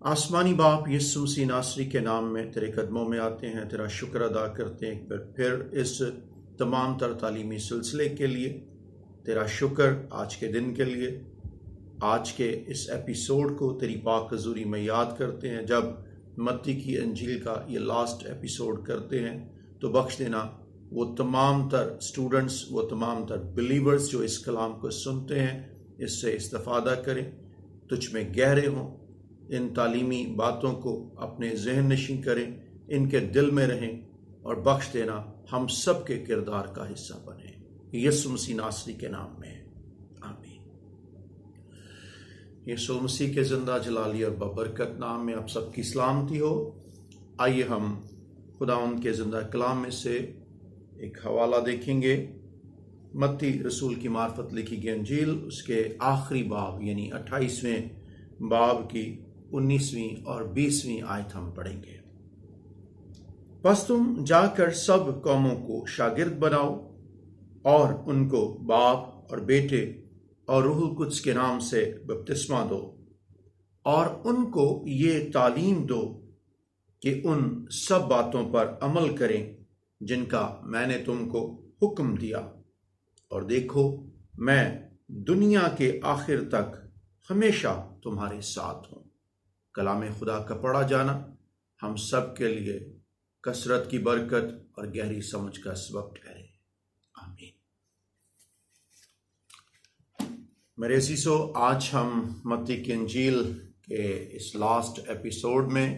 آسمانی باپ یسوع مسیح ناصری کے نام میں تیرے قدموں میں آتے ہیں، تیرا شکر ادا کرتے ہیں پھر اس تمام تر تعلیمی سلسلے کے لیے، تیرا شکر آج کے دن کے لیے، آج کے اس ایپیسوڈ کو تیری پاک حضوری میں یاد کرتے ہیں۔ جب متی کی انجیل کا یہ لاسٹ ایپیسوڈ کرتے ہیں تو بخش دینا وہ تمام تر اسٹوڈنٹس، وہ تمام تر بلیورز جو اس کلام کو سنتے ہیں اس سے استفادہ کریں، تجھ میں گہرے ہوں، ان تعلیمی باتوں کو اپنے ذہن نشین کریں، ان کے دل میں رہیں، اور بخش دینا ہم سب کے کردار کا حصہ بنیں، یسوع مسیح ناصری کے نام میں آمین۔ یسوع مسیح کے زندہ جلالی اور ببرکت نام میں آپ سب کی سلامتی ہو۔ آئیے ہم خداوند کے زندہ کلام میں سے ایک حوالہ دیکھیں گے۔ متی رسول کی معرفت لکھی گئی انجیل، اس کے آخری باب یعنی 28ویں باب کی 19ویں اور 20ویں آیت ہم پڑھیں گے۔ پس تم جا کر سب قوموں کو شاگرد بناؤ اور ان کو باپ اور بیٹے اور روح القدس کے نام سے بپتسمہ دو، اور ان کو یہ تعلیم دو کہ ان سب باتوں پر عمل کریں جن کا میں نے تم کو حکم دیا، اور دیکھو میں دنیا کے آخر تک ہمیشہ تمہارے ساتھ ہوں۔ کلام خدا کا پڑھا جانا ہم سب کے لیے کثرت کی برکت اور گہری سمجھ کا سبب ٹھہرے، آمین۔ میرے عزیزو، آج ہم متی کی انجیل کے اس لاسٹ ایپیسوڈ میں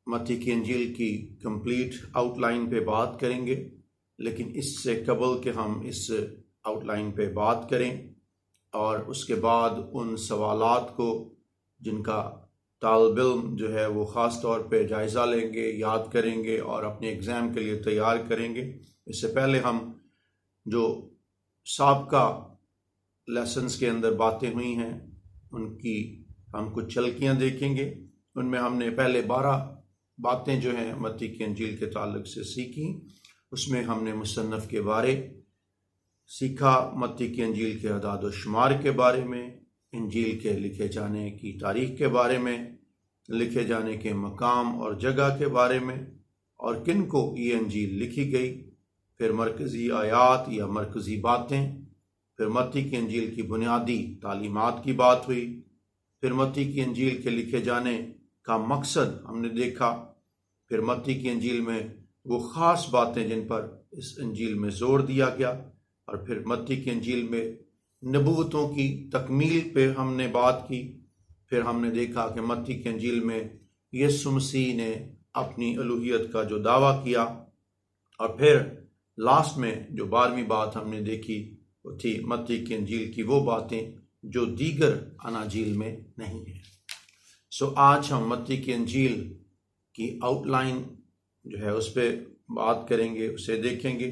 متی کی انجیل کی کمپلیٹ آؤٹ لائن پہ بات کریں گے، لیکن اس سے قبل کہ ہم اس آؤٹ لائن پہ بات کریں اور اس کے بعد ان سوالات کو جن کا طالب علم جو ہے وہ خاص طور پہ جائزہ لیں گے، یاد کریں گے اور اپنے ایگزام کے لیے تیار کریں گے، اس سے پہلے ہم جو سابقہ لیسنز کے اندر باتیں ہوئی ہیں ان کی ہم کچھ جھلکیاں دیکھیں گے۔ ان میں ہم نے پہلے 12 باتیں جو ہیں متی کی انجیل کے تعلق سے سیکھی۔ اس میں ہم نے مصنف کے بارے سیکھا، متی کی انجیل کے اعداد و شمار کے بارے میں، انجیل کے لکھے جانے کی تاریخ کے بارے میں، لکھے جانے کے مقام اور جگہ کے بارے میں، اور کن کو یہ انجیل لکھی گئی، پھر مرکزی آیات یا مرکزی باتیں، پھر متی کی انجیل کی بنیادی تعلیمات کی بات ہوئی، پھر متی کی انجیل کے لکھے جانے کا مقصد ہم نے دیکھا، پھر متی کی انجیل میں وہ خاص باتیں جن پر اس انجیل میں زور دیا گیا، اور پھر متی کی انجیل میں نبوتوں کی تکمیل پہ ہم نے بات کی۔ پھر ہم نے دیکھا کہ متی کی انجیل میں یسوع مسیح نے اپنی الوہیت کا جو دعویٰ کیا، اور پھر لاسٹ میں جو 12ویں بات ہم نے دیکھی وہ تھی متی کی انجیل کی وہ باتیں جو دیگر اناجیل میں نہیں ہیں۔ آج ہم متی کی انجیل کی آؤٹ لائن جو ہے اس پہ بات کریں گے، اسے دیکھیں گے۔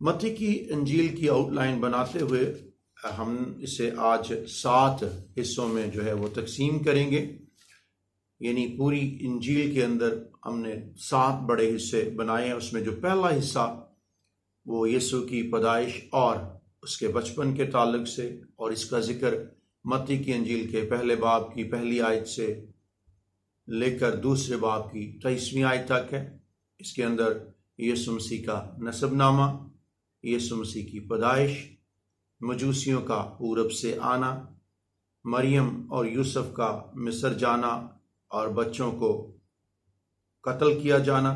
متی کی انجیل کی آؤٹ لائن بناتے ہوئے ہم اسے آج 7 حصوں میں جو ہے وہ تقسیم کریں گے، یعنی پوری انجیل کے اندر ہم نے 7 بڑے حصے بنائے ہیں۔ اس میں جو پہلا حصہ وہ یسوع کی پیدائش اور اس کے بچپن کے تعلق سے، اور اس کا ذکر متی کی انجیل کے پہلے باب کی پہلی آیت سے لے کر دوسرے باب کی 23ویں آیت تک ہے۔ اس کے اندر یسوع مسیح کا نسب نامہ، یسوع مسیح کی پیدائش، مجوسیوں کا پورب سے آنا، مریم اور یوسف کا مصر جانا اور بچوں کو قتل کیا جانا،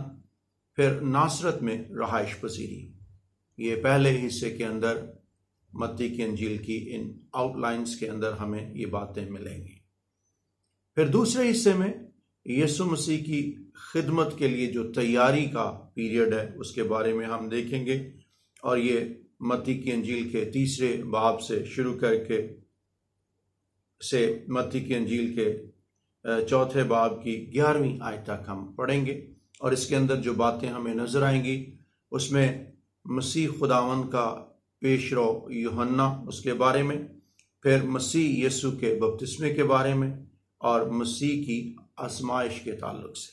پھر ناصرت میں رہائش پذیری۔ یہ پہلے حصے کے اندر متی کی انجیل کی ان آؤٹ لائنز کے اندر ہمیں یہ باتیں ملیں گی۔ پھر دوسرے حصے میں یسوع مسیح کی خدمت کے لیے جو تیاری کا پیریڈ ہے اس کے بارے میں ہم دیکھیں گے، اور یہ متی کی انجیل کے 3 باب سے شروع کر کے متی کی انجیل کے 4 باب کی 11ویں آیت تک ہم پڑھیں گے، اور اس کے اندر جو باتیں ہمیں نظر آئیں گی اس میں مسیح خداوند کا پیش رو یوحنا اس کے بارے میں، پھر مسیح یسوع کے بپتسمے کے بارے میں، اور مسیح کی آزمائش کے تعلق سے۔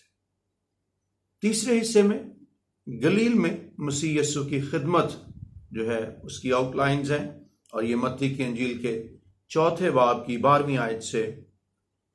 تیسرے حصے میں گلیل میں مسیح یسوع کی خدمت جو ہے اس کی آؤٹ لائنز ہیں، اور یہ متی کی انجیل کے 4 باب کی 12ویں آیت سے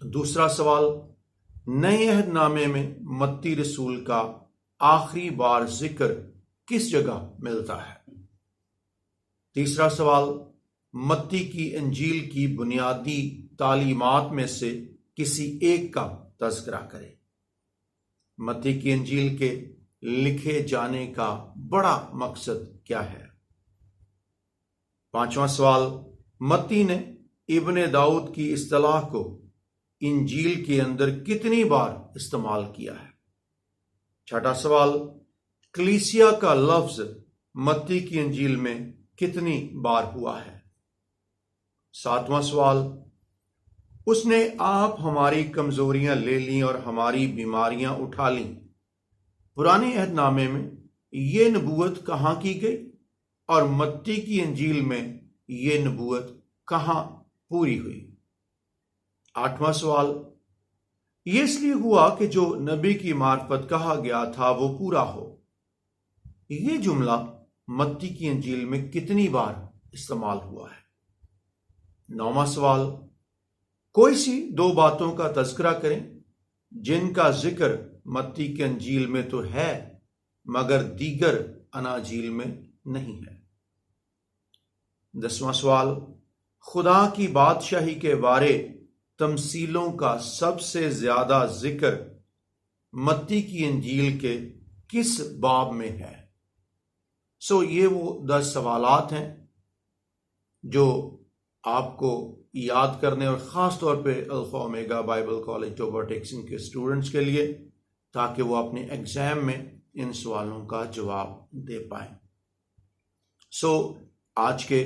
دوسرا سوال، نئے عہد نامے میں متی رسول کا آخری بار ذکر کس جگہ ملتا ہے؟ تیسرا سوال، متی کی انجیل کی بنیادی تعلیمات میں سے کسی ایک کا تذکرہ کریں۔ متی کی انجیل کے لکھے جانے کا بڑا مقصد کیا ہے؟ پانچواں سوال، متی نے ابن داؤد کی اصطلاح کو انجیل کے اندر کتنی بار استعمال کیا ہے؟ چھٹا سوال، کلیسیا کا لفظ متی کی انجیل میں کتنی بار ہوا ہے؟ ساتواں سوال، اس نے آپ ہماری کمزوریاں لے لیں اور ہماری بیماریاں اٹھا لیں، پرانے عہد نامے میں یہ نبوت کہاں کی گئی اور متی کی انجیل میں یہ نبوت کہاں پوری ہوئی؟ آٹھواں سوال، یہ اس لیے ہوا کہ جو نبی کی معرفت کہا گیا تھا وہ پورا ہو، یہ جملہ متی کی انجیل میں کتنی بار استعمال ہوا ہے؟ نوواں سوال، کوئی سی دو باتوں کا تذکرہ کریں جن کا ذکر متی کی انجیل میں تو ہے مگر دیگر اناجیل میں نہیں ہے؟ دسواں سوال، خدا کی بادشاہی کے بارے تمثیلوں کا سب سے زیادہ ذکر متی کی انجیل کے کس باب میں ہے؟ یہ وہ 10 سوالات ہیں جو آپ کو یاد کرنے اور خاص طور پہ الفا اومیگا بائبل کالج ٹوبا ٹیکسن کے اسٹوڈنٹس کے لیے، تاکہ وہ اپنے ایگزام میں ان سوالوں کا جواب دے پائیں۔ آج کے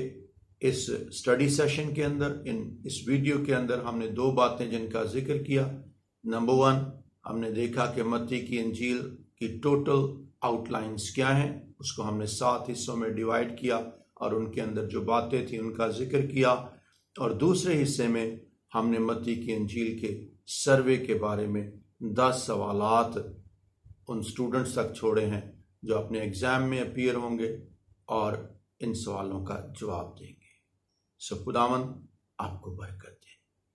اس اسٹڈی سیشن کے اندر، اس ویڈیو کے اندر ہم نے 2 باتیں جن کا ذکر کیا۔ نمبر 1، ہم نے دیکھا کہ متی کی انجیل کی ٹوٹل آؤٹ لائنز کیا ہیں، اس کو ہم نے 7 حصوں میں ڈیوائیڈ کیا اور ان کے اندر جو باتیں تھیں ان کا ذکر کیا، اور دوسرے حصے میں ہم نے متی کی انجیل کے سروے کے بارے میں 10 سوالات ان اسٹوڈنٹس تک چھوڑے ہیں جو اپنے ایگزام میں اپیئر ہوں گے اور ان سوالوں کا جواب دیں گے۔ خداوند آپ کو برکت دے۔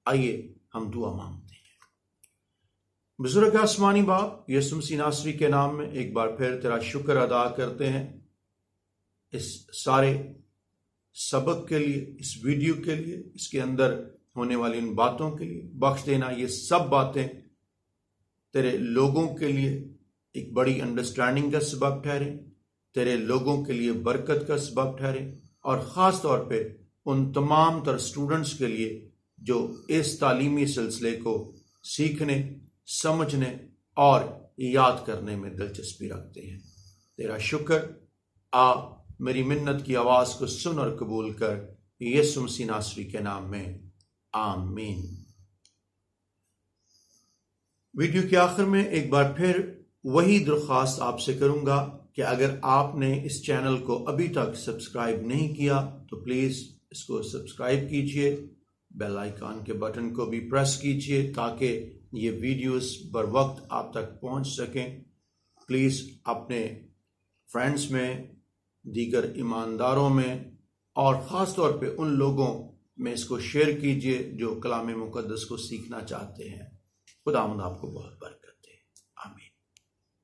آئیے ہم دعا مانگتے ہیں۔ بزرگ آسمانی باپ، یسوع مسیح ناصری کے نام میں ایک بار پھر تیرا شکر ادا کرتے ہیں اس سارے سبق کے لیے، اس ویڈیو کے لیے، اس کے اندر ہونے والی ان باتوں کے لیے۔ بخش دینا یہ سب باتیں تیرے لوگوں کے لیے ایک بڑی انڈرسٹینڈنگ کا سبب ٹھہرے، تیرے لوگوں کے لیے برکت کا سبب ٹھہرے، اور خاص طور پہ ان تمام تر اسٹوڈنٹس کے لیے جو اس تعلیمی سلسلے کو سیکھنے، سمجھنے اور یاد کرنے میں دلچسپی رکھتے ہیں۔ تیرا شکر، میری منت کی آواز کو سن اور قبول کر، یسوع مسیح ناصری کے نام میں، آمین۔ ویڈیو کے آخر میں ایک بار پھر وہی درخواست آپ سے کروں گا کہ اگر آپ نے اس چینل کو ابھی تک سبسکرائب نہیں کیا تو پلیز اس کو سبسکرائب کیجئے، بیل آئیکن کے بٹن کو بھی پریس کیجئے تاکہ یہ ویڈیوز بر وقت آپ تک پہنچ سکیں۔ پلیز اپنے فرینڈز میں، دیگر ایمانداروں میں اور خاص طور پہ ان لوگوں میں اس کو شیئر کیجئے جو کلام مقدس کو سیکھنا چاہتے ہیں۔ خداوند آپ کو بہت برکت۔